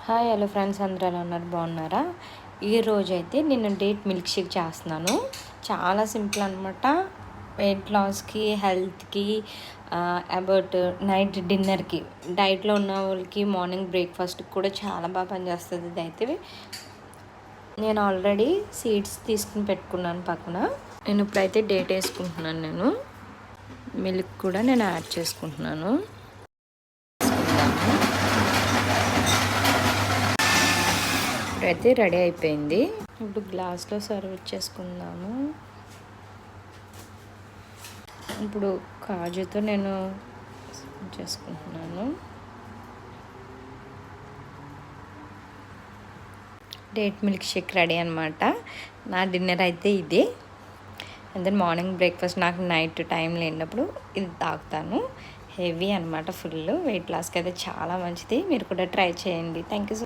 Hi hello friends, అందరూ ఎలా ఉన్నారు? బాగున్నారా? ఈరోజైతే నేను డేట్ మిల్క్ షేక్ చేస్తున్నాను. చాలా సింపుల్ అనమాట. వెయిట్ లాస్కి, హెల్త్కి, అబౌట్ నైట్ డిన్నర్కి, డైట్లో ఉన్న వాళ్ళకి మార్నింగ్ బ్రేక్ఫాస్ట్కి కూడా చాలా బాగా పనిచేస్తుంది. ఇది అయితే నేను ఆల్రెడీ సీడ్స్ తీసుకుని పెట్టుకున్నాను పక్కన. నేను ఇప్పుడైతే డేట్ వేసుకుంటున్నాను. నేను మిల్క్ కూడా నేను యాడ్ చేసుకుంటున్నాను. ఇప్పుడైతే రెడీ అయిపోయింది. ఇప్పుడు గ్లాస్లో సర్వ్ చేసుకుందాము. ఇప్పుడు కాజుతో నేను చేసుకుంటున్నాను. డేట్ మిల్క్ షేక్ రెడీ అనమాట. నా డిన్నర్ అయితే ఇదే. అండ్ దెన్ మార్నింగ్ బ్రేక్ఫాస్ట్ నాకు నైట్ టైం లేనప్పుడు ఇది తాగుతాను. హెవీ అనమాట, ఫుల్ వెయిట్ లాస్కి అయితే చాలా మంచిది. మీరు కూడా ట్రై చేయండి. Thank you so